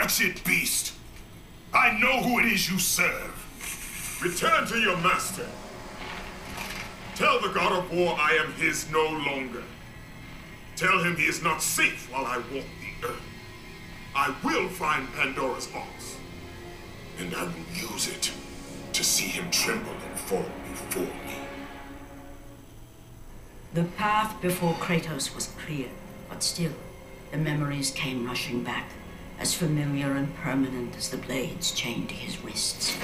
wretched beast! I know who it is you serve. Return to your master. Tell the god of war I am his no longer. Tell him he is not safe while I walk the earth. I will find Pandora's box, and I will use it to see him tremble and fall before me. The path before Kratos was clear, but still, the memories came rushing back, as familiar and permanent as the blades chained to his wrists.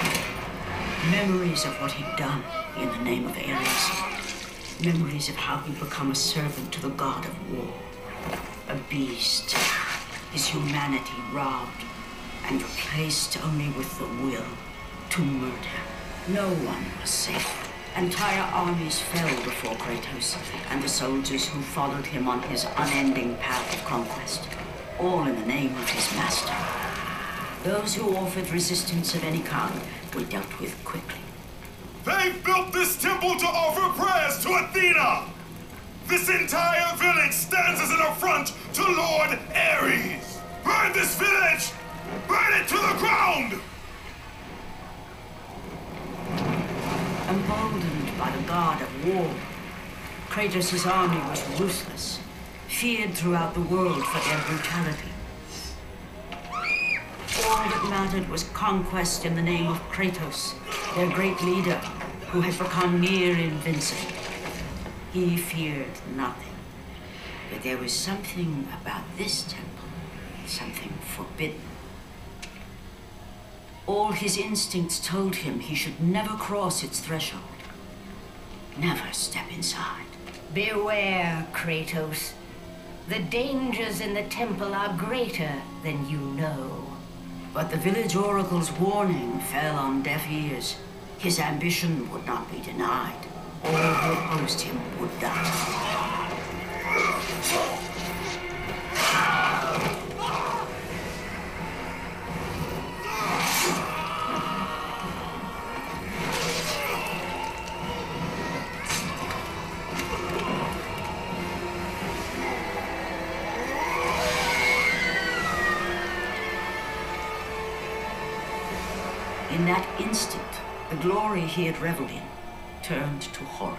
Memories of what he'd done in the name of Ares. Memories of how he'd become a servant to the god of war. A beast, his humanity robbed and replaced only with the will to murder. No one was safe. Entire armies fell before Kratos and the soldiers who followed him on his unending path of conquest, all in the name of his master. Those who offered resistance of any kind were dealt with quickly. They built this temple to offer prayers to Athena! This entire village stands as an affront to Lord Ares! Burn this village! Burn it to the ground! Emboldened by the god of war, Kratos' army was ruthless, feared throughout the world for their brutality. All that mattered was conquest in the name of Kratos, their great leader, who had become near invincible. He feared nothing, but there was something about this temple, something forbidden. All his instincts told him he should never cross its threshold. Never step inside. Beware, Kratos. The dangers in the temple are greater than you know. But the village oracle's warning fell on deaf ears. His ambition would not be denied. All who opposed him would die. In that instant, the glory he had reveled in turned to horror.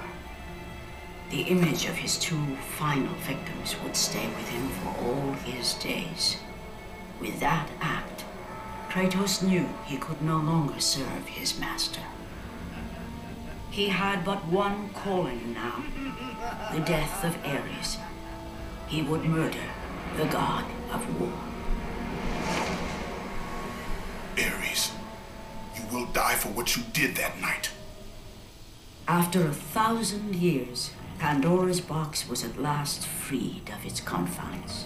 The image of his two final victims would stay with him for all his days. With that act, Kratos knew he could no longer serve his master. He had but one calling now, the death of Ares. He would murder the god of war. Ares, you will die for what you did that night. After 1,000 years, Pandora's box was at last freed of its confines.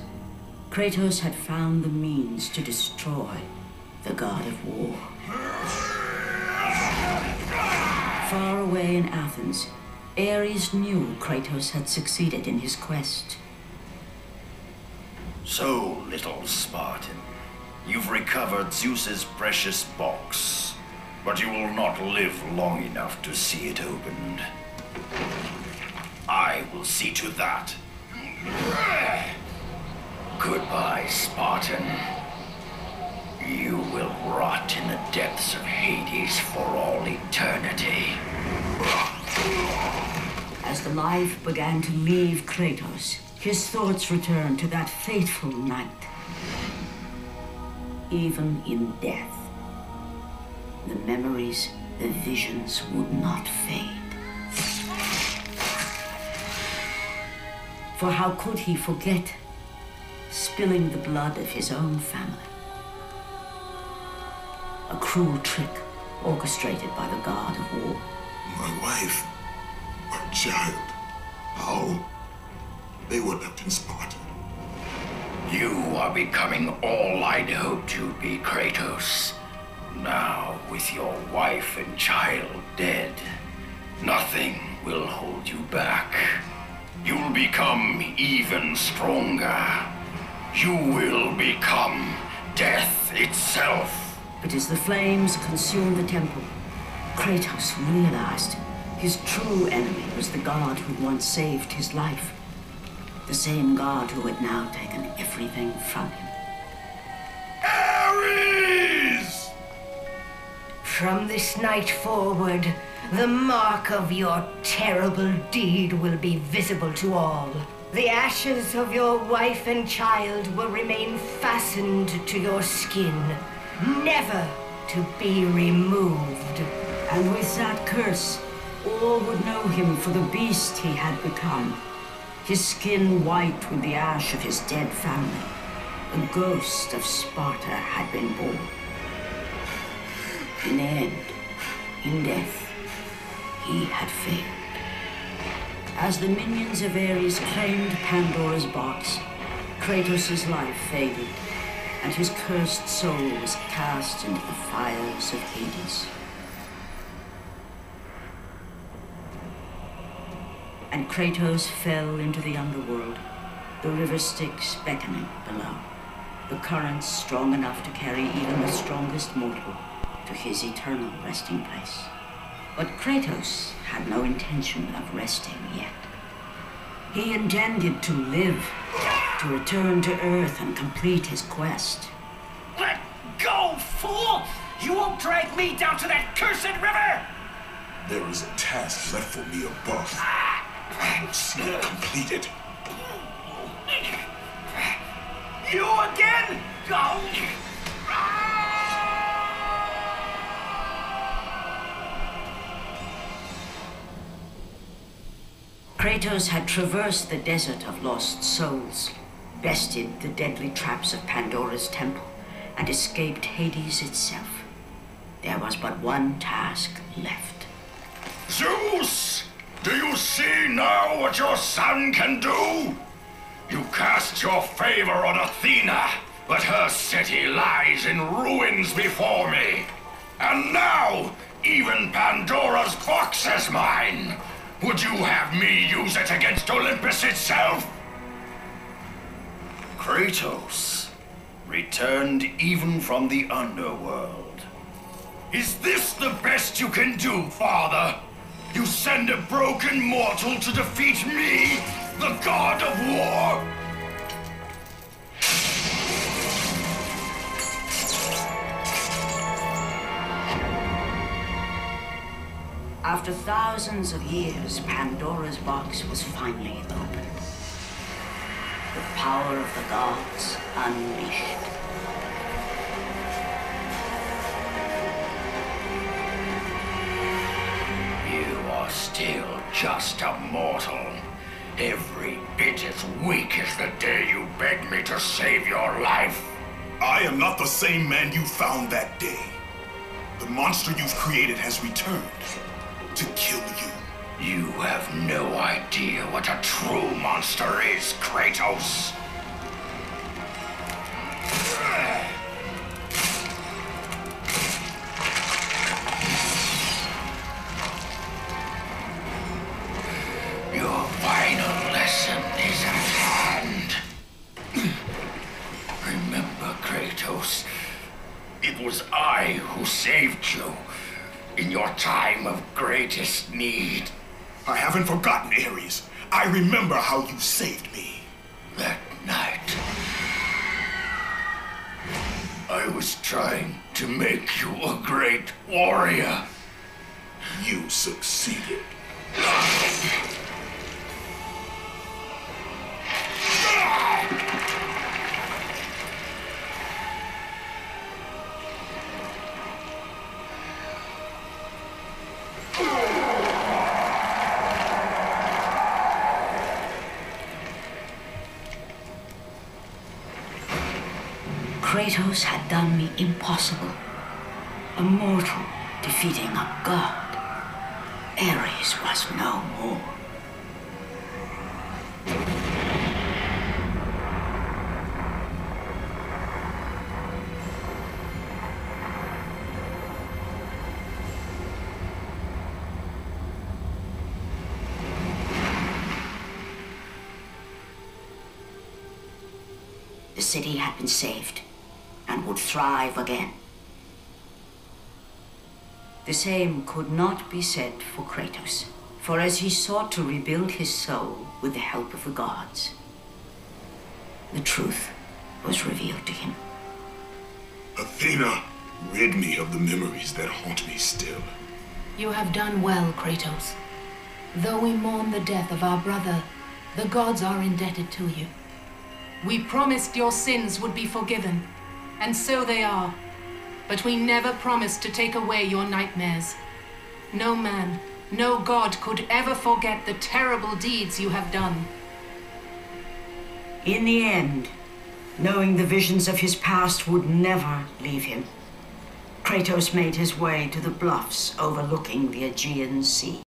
Kratos had found the means to destroy the god of war. Far away in Athens, Ares knew Kratos had succeeded in his quest. So, little Spartan, you've recovered Zeus's precious box, but you will not live long enough to see it opened. I will see to that. Goodbye, Spartan. You will rot in the depths of Hades for all eternity. As the life began to leave Kratos, his thoughts returned to that fateful night. Even in death, the memories, the visions would not fade. For how could he forget spilling the blood of his own family? A cruel trick orchestrated by the god of war. My wife, our child, how? They were left in Sparta. You are becoming all I'd hoped you'd be, Kratos. Now, with your wife and child dead, nothing will hold you back. You'll become even stronger. You will become death itself. But as the flames consumed the temple, Kratos realized his true enemy was the god who once saved his life. The same god who had now taken everything from him. Ares! From this night forward, the mark of your terrible deed will be visible to all. The ashes of your wife and child will remain fastened to your skin, never to be removed. And with that curse, all would know him for the beast he had become. His skin white with the ash of his dead family. A ghost of Sparta had been born. In the end, in death, he had failed. As the minions of Ares claimed Pandora's box, Kratos' life faded, and his cursed soul was cast into the fires of Hades. And Kratos fell into the underworld, the river Styx beckoning below, the currents strong enough to carry even the strongest mortal to his eternal resting place. But Kratos had no intention of resting yet. He intended to live, to return to Earth and complete his quest. Let go, fool! You won't drag me down to that cursed river! There is a task left for me above. I will see it completed. You again? Go! Kratos had traversed the desert of lost souls, bested the deadly traps of Pandora's temple, and escaped Hades itself. There was but one task left. Zeus! Do you see now what your son can do? You cast your favor on Athena, but her city lies in ruins before me. And now, even Pandora's box is mine. Would you have me use it against Olympus itself? Kratos, returned even from the underworld. Is this the best you can do, Father? You send a broken mortal to defeat me, the god of war? After thousands of years, Pandora's box was finally opened. The power of the gods unleashed. You are still just a mortal. Every bit as weak as the day you begged me to save your life. I am not the same man you found that day. The monster you've created has returned to kill you. You have no idea what a true monster is, Kratos. Your final lesson is at hand. Remember, Kratos, it was I who saved you in your time of greatest need. I haven't forgotten, Ares. I remember how you saved me. That night, I was trying to make you a great warrior. You succeeded. Kratos had done the impossible. A mortal defeating a god. Ares was no more. The city had been saved and would thrive again. The same could not be said for Kratos, for as he sought to rebuild his soul with the help of the gods, the truth was revealed to him. Athena, Rid me of the memories that haunt me still. You have done well, Kratos. Though we mourn the death of our brother, the gods are indebted to you. We promised your sins would be forgiven, and so they are. But we never promised to take away your nightmares. No man, no god could ever forget the terrible deeds you have done. In the end, knowing the visions of his past would never leave him, Kratos made his way to the bluffs overlooking the Aegean Sea.